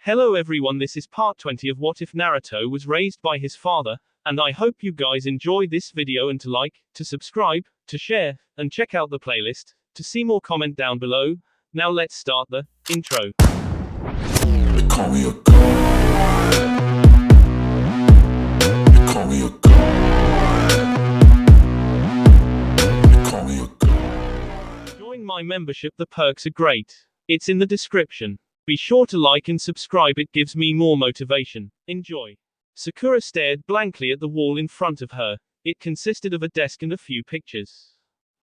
Hello everyone, this is part 20 of What If Naruto Was Raised by His Father, and I hope you guys enjoy this video and to like, to subscribe, to share, and check out the playlist. To see more, comment down below. Now let's start the intro. They call me a god. They call me a god. They call me a god. Join my membership, the perks are great. It's in the description. Be sure to like and subscribe, it gives me more motivation. Enjoy. Sakura stared blankly at the wall in front of her. It consisted of a desk and a few pictures.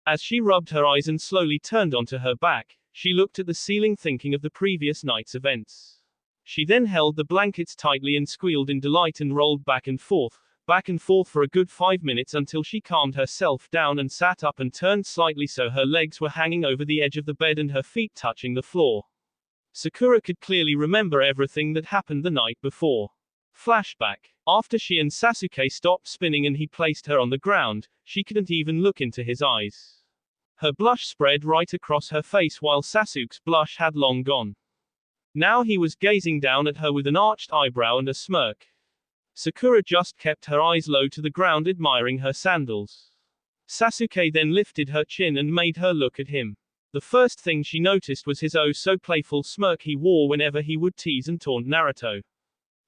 As she rubbed her eyes and slowly turned onto her back, she looked at the ceiling thinking of the previous night's events. She then held the blankets tightly and squealed in delight and rolled back and forth for a good 5 minutes until she calmed herself down and sat up and turned slightly so her legs were hanging over the edge of the bed and her feet touching the floor. Sakura could clearly remember everything that happened the night before. Flashback. After she and Sasuke stopped spinning and he placed her on the ground, she couldn't even look into his eyes. Her blush spread right across her face while Sasuke's blush had long gone. Now he was gazing down at her with an arched eyebrow and a smirk. Sakura just kept her eyes low to the ground admiring her sandals. Sasuke then lifted her chin and made her look at him. The first thing she noticed was his oh-so-playful smirk he wore whenever he would tease and taunt Naruto.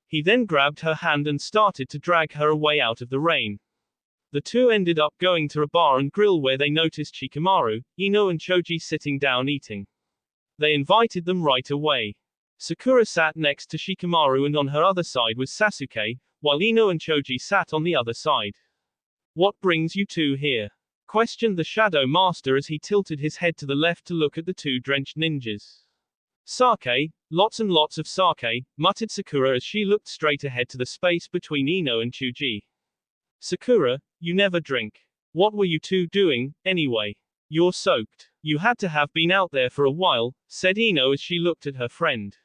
He then grabbed her hand and started to drag her away out of the rain. The two ended up going to a bar and grill where they noticed Shikamaru, Ino and Choji sitting down eating. They invited them right away. Sakura sat next to Shikamaru and on her other side was Sasuke, while Ino and Choji sat on the other side. "What brings you two here?" questioned the Shadow Master as he tilted his head to the left to look at the two drenched ninjas. "Sake, lots and lots of sake," muttered Sakura as she looked straight ahead to the space between Ino and Choji. "Sakura, you never drink. What were you two doing, anyway? You're soaked. You had to have been out there for a while," said Ino as she looked at her friend.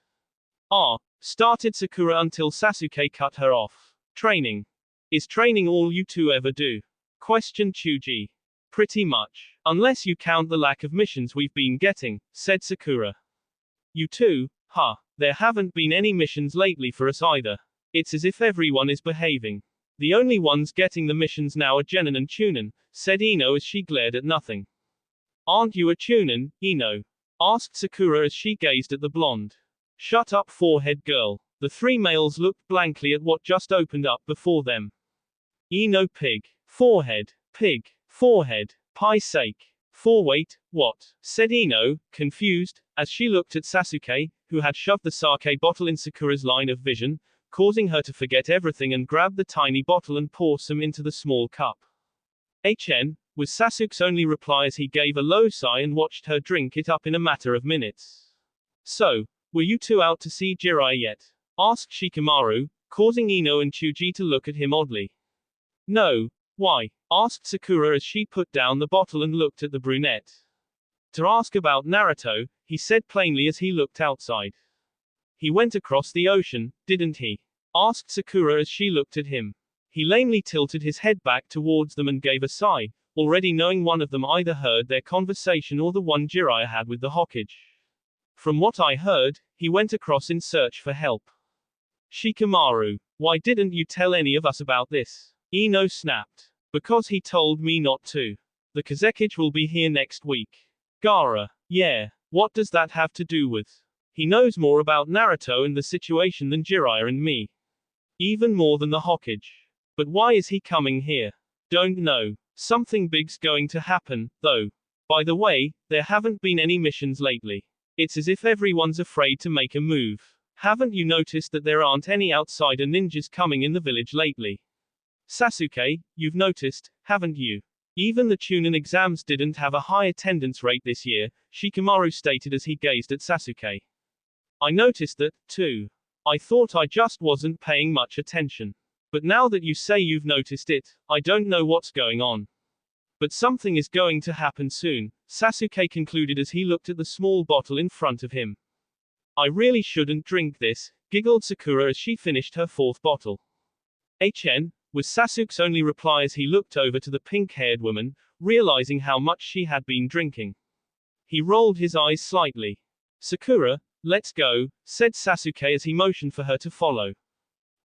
Started Sakura until Sasuke cut her off. "Training. Is training all you two ever do?" questioned Choji. "Pretty much. Unless you count the lack of missions we've been getting," said Sakura. "You two? There haven't been any missions lately for us either. It's as if everyone is behaving. The only ones getting the missions now are Genin and Chunin," said Ino as she glared at nothing. "Aren't you a Chunin, Ino?" asked Sakura as she gazed at the blonde. "Shut up, forehead girl." The three males looked blankly at what just opened up before them. Ino pig. Forehead. Pig. Forehead. Pie sake. Wait, what? said Ino, confused, as she looked at Sasuke, who had shoved the sake bottle in Sakura's line of vision, causing her to forget everything and grab the tiny bottle and pour some into the small cup. Was Sasuke's only reply as he gave a low sigh and watched her drink it up in a matter of minutes. "So, were you two out to see Jiraiya yet?" asked Shikamaru, causing Ino and Choji to look at him oddly. "No. Why?" asked Sakura as she put down the bottle and looked at the brunette. "To ask about Naruto," he said plainly as he looked outside. "He went across the ocean, didn't he?" asked Sakura as she looked at him. He lamely tilted his head back towards them and gave a sigh, already knowing one of them either heard their conversation or the one Jiraiya had with the Hokage. "From what I heard, he went across in search for help." "Shikamaru, why didn't you tell any of us about this?" Ino snapped. "Because he told me not to. The Kazekage will be here next week." "Gaara. Yeah. What does that have to do with?" "He knows more about Naruto and the situation than Jiraiya and me. Even more than the Hokage. But why is he coming here?" "Don't know. Something big's going to happen, though. By the way, there haven't been any missions lately. It's as if everyone's afraid to make a move. Haven't you noticed that there aren't any outsider ninjas coming in the village lately? Sasuke, you've noticed, haven't you? Even the Chunin exams didn't have a high attendance rate this year," Shikamaru stated as he gazed at Sasuke. "I noticed that, too. I thought I just wasn't paying much attention. But now that you say you've noticed it, I don't know what's going on. But something is going to happen soon," Sasuke concluded as he looked at the small bottle in front of him. "I really shouldn't drink this," giggled Sakura as she finished her fourth bottle. Was Sasuke's only reply as he looked over to the pink-haired woman, realizing how much she had been drinking. He rolled his eyes slightly. "Sakura, Let's go, said Sasuke as he motioned for her to follow.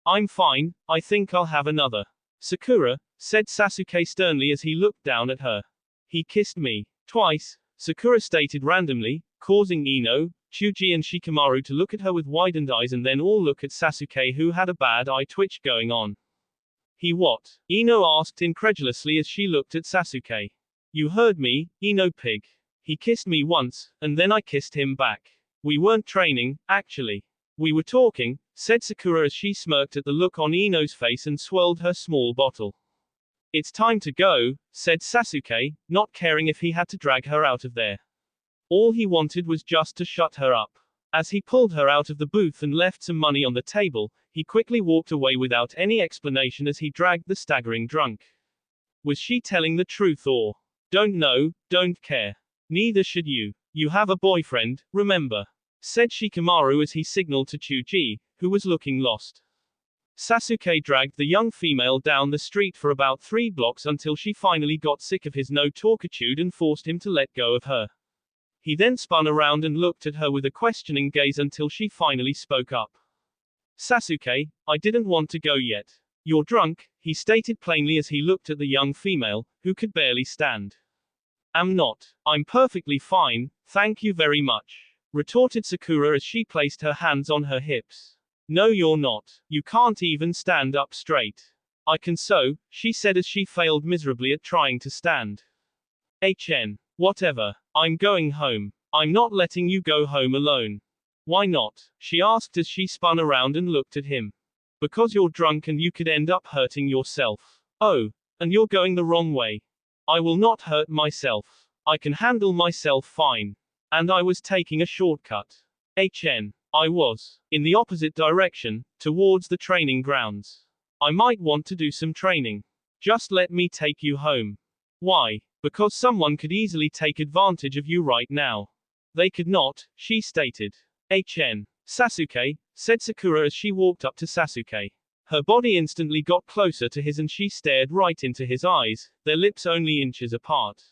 I'm fine, I think I'll have another. Sakura, said Sasuke sternly as he looked down at her. He kissed me. Twice, Sakura stated randomly, causing Ino, Chuji and Shikamaru to look at her with widened eyes and then all look at Sasuke who had a bad eye twitch going on. He what? Ino asked incredulously as she looked at Sasuke. You heard me, Ino pig. He kissed me once, and then I kissed him back. We weren't training, actually. We were talking, said Sakura as she smirked at the look on Ino's face and swirled her small bottle. It's time to go, said Sasuke, not caring if he had to drag her out of there. All he wanted was just to shut her up. As he pulled her out of the booth and left some money on the table, he quickly walked away without any explanation as he dragged the staggering drunk. Was she telling the truth or? Don't know, don't care. Neither should you. You have a boyfriend, remember, said Shikamaru as he signaled to Chuji, who was looking lost. Sasuke dragged the young female down the street for about 3 blocks until she finally got sick of his no-talkitude and forced him to let go of her. He then spun around and looked at her with a questioning gaze until she finally spoke up. Sasuke, I didn't want to go yet. You're drunk, he stated plainly as he looked at the young female, who could barely stand. I'm not. I'm perfectly fine, thank you very much, retorted Sakura as she placed her hands on her hips. No you're not. You can't even stand up straight. I can so, she said as she failed miserably at trying to stand. Whatever. I'm going home. I'm not letting you go home alone. Why not? She asked as she spun around and looked at him. Because you're drunk and you could end up hurting yourself. Oh, and you're going the wrong way. I will not hurt myself. I can handle myself fine. And I was taking a shortcut. I was. In the opposite direction, towards the training grounds. I might want to do some training. Just let me take you home. Why? Because someone could easily take advantage of you right now. They could not, she stated. Sasuke, said Sakura as she walked up to Sasuke. Her body instantly got closer to his and she stared right into his eyes, their lips only inches apart.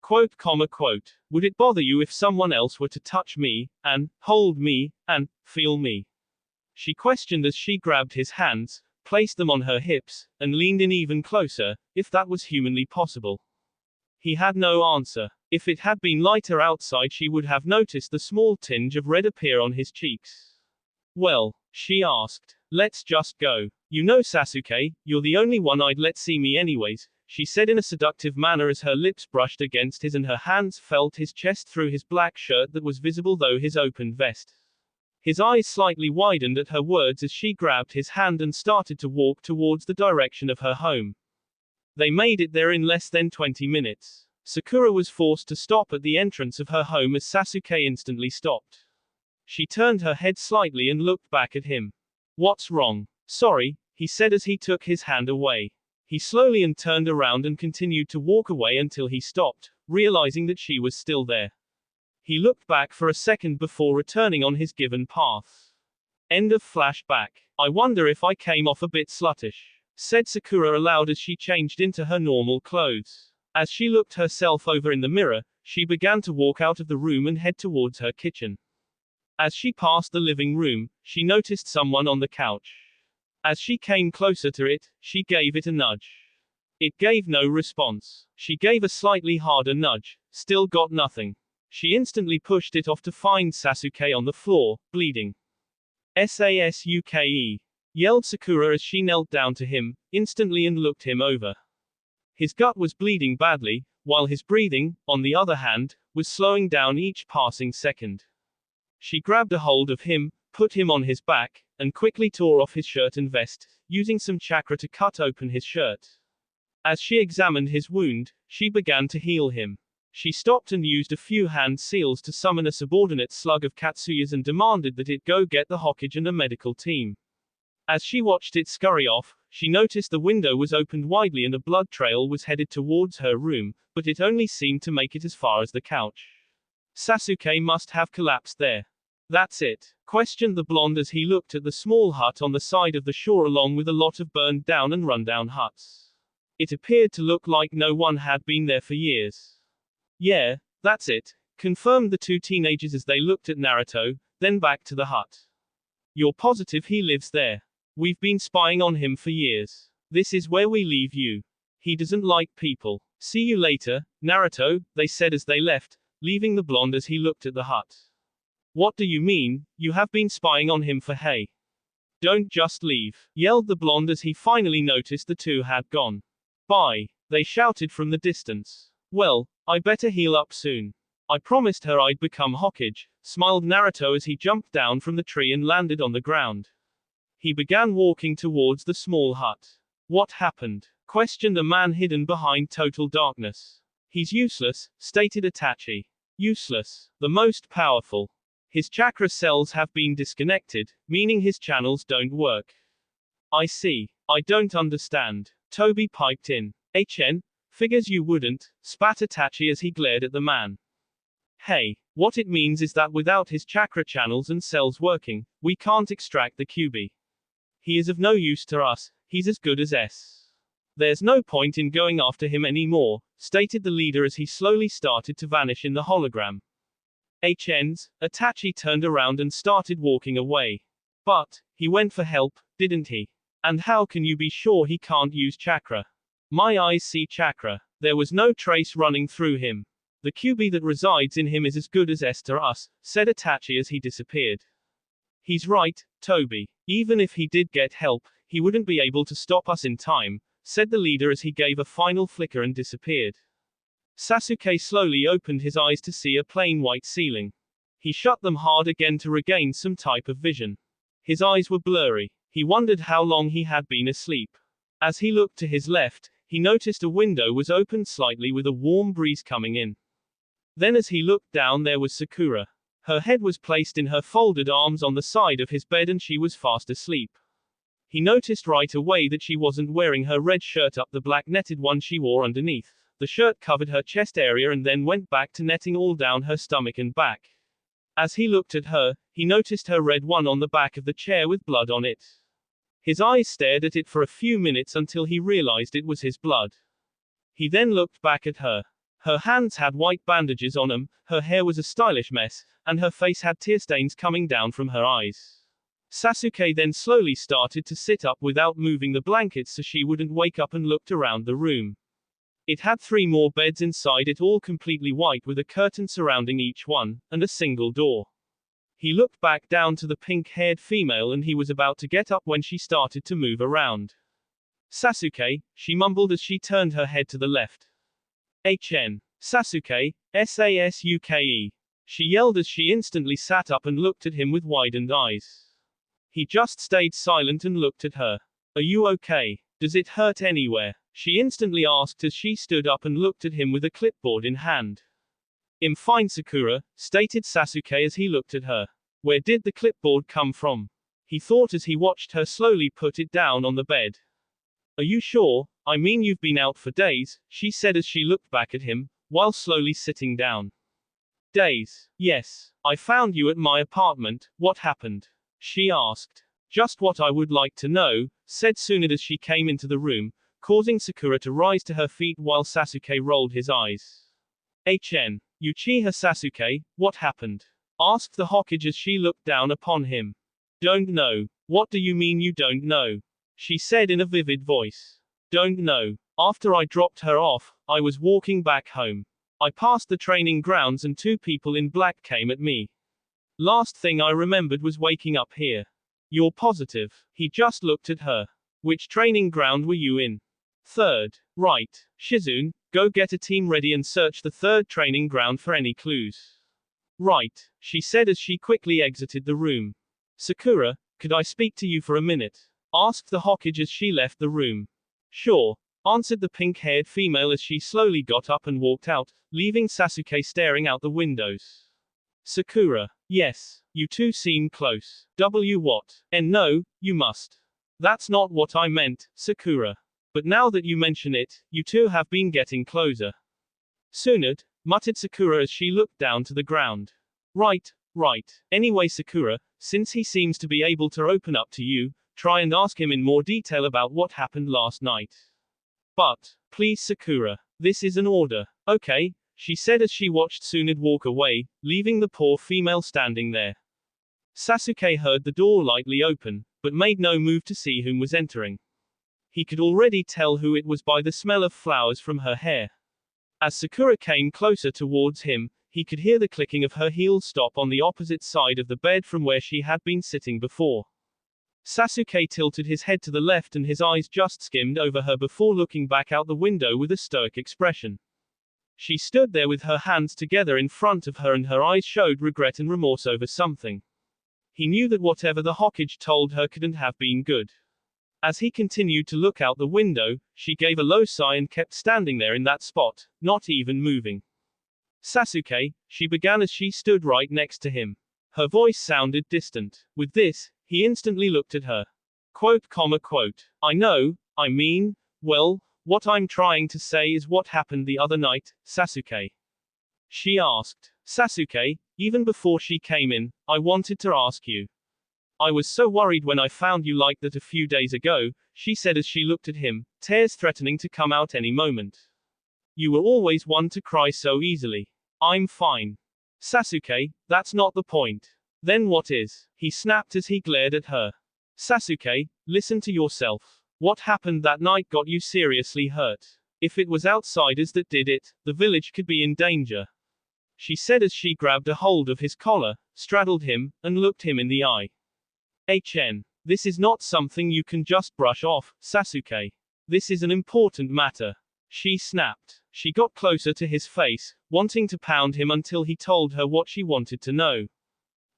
Quote. Would it bother you if someone else were to touch me, and hold me, and feel me? She questioned as she grabbed his hands, placed them on her hips, and leaned in even closer, if that was humanly possible. He had no answer. If it had been lighter outside she would have noticed the small tinge of red appear on his cheeks. Well, she asked, let's just go. You know Sasuke, you're the only one I'd let see me anyways, she said in a seductive manner as her lips brushed against his and her hands felt his chest through his black shirt that was visible through his open vest. His eyes slightly widened at her words as she grabbed his hand and started to walk towards the direction of her home. They made it there in less than 20 minutes. Sakura was forced to stop at the entrance of her home as Sasuke instantly stopped. She turned her head slightly and looked back at him. What's wrong? Sorry, he said as he took his hand away. He slowly and turned around and continued to walk away until he stopped, realizing that she was still there. He looked back for a second before returning on his given path. End of flashback. I wonder if I came off a bit sluttish, said Sakura aloud as she changed into her normal clothes. As she looked herself over in the mirror, she began to walk out of the room and head towards her kitchen. As she passed the living room, she noticed someone on the couch. As she came closer to it, she gave it a nudge. It gave no response. She gave a slightly harder nudge, still got nothing. She instantly pushed it off to find Sasuke on the floor, bleeding. Sasuke! Yelled Sakura as she knelt down to him, instantly and looked him over. His gut was bleeding badly, while his breathing, on the other hand, was slowing down each passing second. She grabbed a hold of him, put him on his back, and quickly tore off his shirt and vest, using some chakra to cut open his shirt. As she examined his wound, she began to heal him. She stopped and used a few hand seals to summon a subordinate slug of Katsuya's and demanded that it go get the Hokage and a medical team. As she watched it scurry off, she noticed the window was opened widely and a blood trail was headed towards her room, but it only seemed to make it as far as the couch. Sasuke must have collapsed there. That's it? Questioned the blonde as he looked at the small hut on the side of the shore along with a lot of burned down and run-down huts. It appeared to look like no one had been there for years. Yeah, that's it, confirmed the two teenagers as they looked at Naruto, then back to the hut. You're positive he lives there? We've been spying on him for years. This is where we leave you. He doesn't like people. See you later, Naruto, they said as they left, leaving the blonde as he looked at the hut. What do you mean? You have been spying on him for hey? Don't just leave, yelled the blonde as he finally noticed the two had gone. Bye, they shouted from the distance. Well, I better heal up soon. I promised her I'd become Hokage, smiled Naruto as he jumped down from the tree and landed on the ground. He began walking towards the small hut. What happened? Questioned a man hidden behind total darkness. He's useless, stated Itachi. Useless. The most powerful. His chakra cells have been disconnected, meaning his channels don't work. I see. I don't understand. Toby piped in. Figures you wouldn't, spat Itachi as he glared at the man. Hey, what it means is that without his chakra channels and cells working, we can't extract the QB. He is of no use to us, he's as good as S. There's no point in going after him anymore, stated the leader as he slowly started to vanish in the hologram. Itachi turned around and started walking away. But, he went for help, didn't he? And how can you be sure he can't use chakra? My eyes see chakra. There was no trace running through him. The QB that resides in him is as good as S to us, said Itachi as he disappeared. He's right, Toby. Even if he did get help, he wouldn't be able to stop us in time, said the leader as he gave a final flicker and disappeared. Sasuke slowly opened his eyes to see a plain white ceiling. He shut them hard again to regain some type of vision. His eyes were blurry. He wondered how long he had been asleep. As he looked to his left, he noticed a window was opened slightly with a warm breeze coming in. Then as he looked down there was Sakura. Her head was placed in her folded arms on the side of his bed and she was fast asleep. He noticed right away that she wasn't wearing her red shirt up the black netted one she wore underneath. The shirt covered her chest area and then went back to netting all down her stomach and back. As he looked at her, he noticed her red one on the back of the chair with blood on it. His eyes stared at it for a few minutes until he realized it was his blood. He then looked back at her. Her hands had white bandages on them, her hair was a stylish mess, and her face had tear stains coming down from her eyes. Sasuke then slowly started to sit up without moving the blankets so she wouldn't wake up and looked around the room. It had 3 more beds inside it, all completely white with a curtain surrounding each one, and a single door. He looked back down to the pink-haired female and he was about to get up when she started to move around. Sasuke, she mumbled as she turned her head to the left. Sasuke, Sasuke. She yelled as she instantly sat up and looked at him with widened eyes. He just stayed silent and looked at her. Are you okay? Does it hurt anywhere? She instantly asked as she stood up and looked at him with a clipboard in hand. I'm fine, Sakura, stated Sasuke as he looked at her. Where did the clipboard come from? He thought as he watched her slowly put it down on the bed. Are you sure? I mean, you've been out for days, she said as she looked back at him, while slowly sitting down. Days? Yes. I found you at my apartment, what happened? She asked. Just what I would like to know, said Tsunade as she came into the room, causing Sakura to rise to her feet while Sasuke rolled his eyes. Uchiha Sasuke, what happened? Asked the Hokage as she looked down upon him. Don't know. What do you mean you don't know? She said in a vivid voice. Don't know. After I dropped her off, I was walking back home. I passed the training grounds and 2 people in black came at me. Last thing I remembered was waking up here. You're positive? He just looked at her. Which training ground were you in? 3rd. Right. Shizune, go get a team ready and search the 3rd training ground for any clues. Right, she said as she quickly exited the room. Sakura, could I speak to you for a minute? Asked the Hokage as she left the room. Sure, answered the pink-haired female as she slowly got up and walked out, leaving Sasuke staring out the windows. Sakura, yes, you two seem close. What? And no, you must. That's not what I meant, Sakura. But now that you mention it, you two have been getting closer. Tsunade, muttered Sakura as she looked down to the ground. Right. Anyway, Sakura, since he seems to be able to open up to you, try and ask him in more detail about what happened last night. But, please Sakura, this is an order. Okay, she said as she watched Tsunade walk away, leaving the poor female standing there. Sasuke heard the door lightly open, but made no move to see whom was entering. He could already tell who it was by the smell of flowers from her hair. As Sakura came closer towards him, he could hear the clicking of her heels stop on the opposite side of the bed from where she had been sitting before. Sasuke tilted his head to the left and his eyes just skimmed over her before looking back out the window with a stoic expression. She stood there with her hands together in front of her and her eyes showed regret and remorse over something. He knew that whatever the Hokage told her couldn't have been good. As he continued to look out the window, she gave a low sigh and kept standing there in that spot, not even moving. Sasuke, she began as she stood right next to him. Her voice sounded distant. With this, he instantly looked at her. Quote. I know, well, what I'm trying to say is what happened the other night, Sasuke. She asked. Sasuke, even before she came in, I wanted to ask you. I was so worried when I found you like that a few days ago, she said as she looked at him, tears threatening to come out any moment. You were always one to cry so easily. I'm fine. Sasuke, that's not the point. Then what is? He snapped as he glared at her. Sasuke, listen to yourself. What happened that night got you seriously hurt. If it was outsiders that did it, the village could be in danger. She said as she grabbed a hold of his collar, straddled him, and looked him in the eye. This is not something you can just brush off, Sasuke. This is an important matter. She snapped. She got closer to his face, wanting to pound him until he told her what she wanted to know.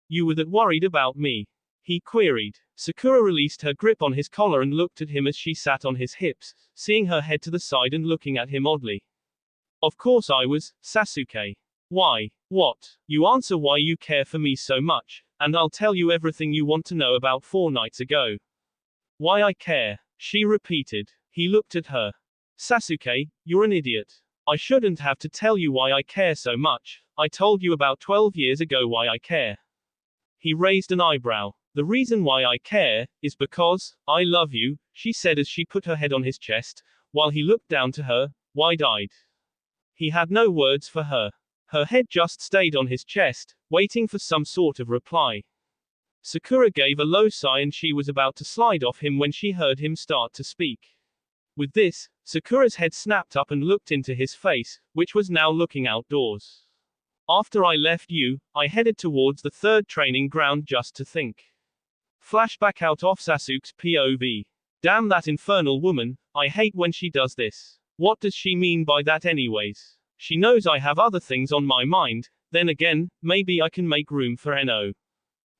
You were that worried about me? He queried. Sakura released her grip on his collar and looked at him as she sat on his hips, seeing her head to the side and looking at him oddly. Of course I was, Sasuke. Why? What? You answer why you care for me so much, and I'll tell you everything you want to know about 4 nights ago. Why I care? She repeated. He looked at her. Sasuke, you're an idiot. I shouldn't have to tell you why I care so much. I told you about 12 years ago why I care. He raised an eyebrow. The reason why I care is because I love you, she said as she put her head on his chest, while he looked down to her, wide-eyed. He had no words for her. Her head just stayed on his chest, waiting for some sort of reply. Sakura gave a low sigh and she was about to slide off him when she heard him start to speak. With this, Sakura's head snapped up and looked into his face, which was now looking outdoors. After I left you, I headed towards the 3rd training ground just to think. Flashback out of Sasuke's POV. Damn that infernal woman, I hate when she does this. What does she mean by that anyways? She knows I have other things on my mind, then again, maybe I can make room for No.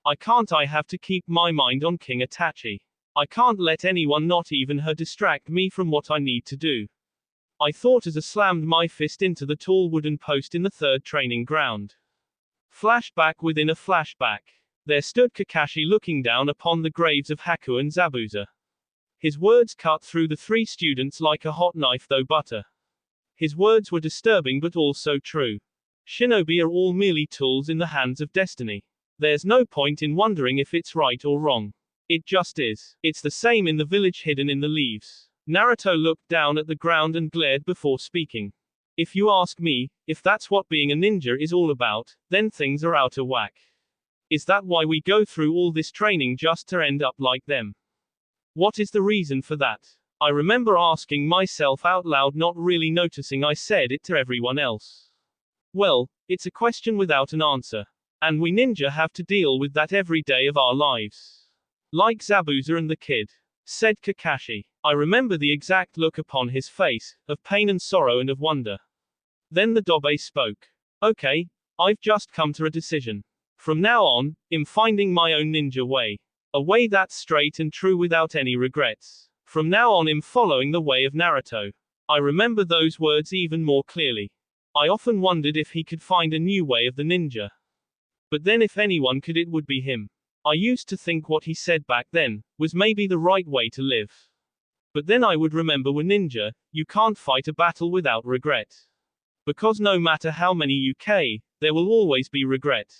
I have to keep my mind on King Itachi. I can't let anyone, not even her, distract me from what I need to do. I thought as I slammed my fist into the tall wooden post in the 3rd training ground. Flashback within a flashback. There stood Kakashi looking down upon the graves of Haku and Zabuza. His words cut through the 3 students like a hot knife though butter. His words were disturbing but also true. Shinobi are all merely tools in the hands of destiny. There's no point in wondering if it's right or wrong. It just is. It's the same in the village hidden in the leaves. Naruto looked down at the ground and glared before speaking. If you ask me, if that's what being a ninja is all about, then things are out of whack. Is that why we go through all this training just to end up like them? What is the reason for that? I remember asking myself out loud, not really noticing I said it to everyone else. Well, it's a question without an answer. And we ninja have to deal with that every day of our lives. Like Zabuza and the kid. Said Kakashi. I remember the exact look upon his face, of pain and sorrow and of wonder. Then the Dobe spoke. Okay, I've just come to a decision. From now on, I'm finding my own ninja way. A way that's straight and true without any regrets. From now on I'm following the way of Naruto. I remember those words even more clearly. I often wondered if he could find a new way of the ninja. But then if anyone could, it would be him. I used to think what he said back then was maybe the right way to live. But then I would remember, we're ninja, you can't fight a battle without regret. Because no matter how many UK, there will always be regret.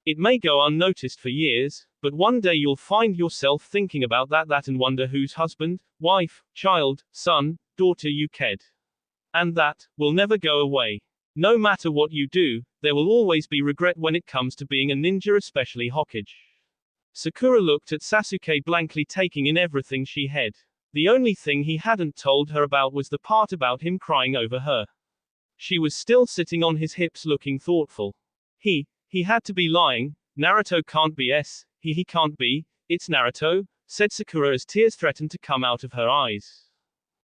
It may go unnoticed for years, but one day you'll find yourself thinking about that and wonder whose husband, wife, child, son, daughter you killed. And that will never go away. No matter what you do, there will always be regret when it comes to being a ninja, especially Hokage. Sakura looked at Sasuke blankly, taking in everything she had. The only thing he hadn't told her about was the part about him crying over her. She was still sitting on his hips looking thoughtful. He had to be lying. Naruto can't be he can't be, it's Naruto, said Sakura as tears threatened to come out of her eyes.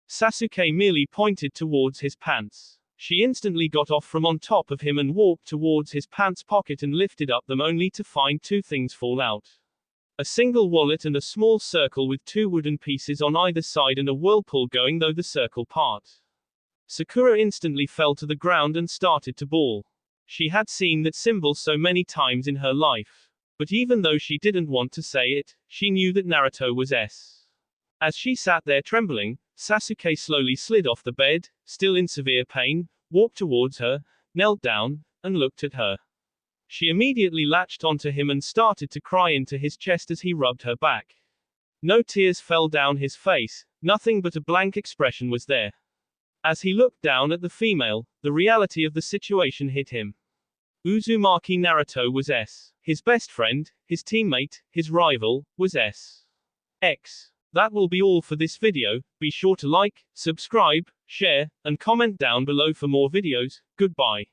Sasuke merely pointed towards his pants. She instantly got off from on top of him and walked towards his pants pocket and lifted up them, only to find two things fall out. A single wallet and a small circle with two wooden pieces on either side and a whirlpool going through the circle part. Sakura instantly fell to the ground and started to bawl. She had seen that symbol so many times in her life. But even though she didn't want to say it, she knew that Naruto was S. As she sat there trembling, Sasuke slowly slid off the bed, still in severe pain, walked towards her, knelt down, and looked at her. She immediately latched onto him and started to cry into his chest as he rubbed her back. No tears fell down his face, nothing but a blank expression was there. As he looked down at the female, the reality of the situation hit him. Uzumaki Naruto was S. His best friend, his teammate, his rival, was S. X. That will be all for this video. Be sure to like, subscribe, share, and comment down below for more videos. Goodbye.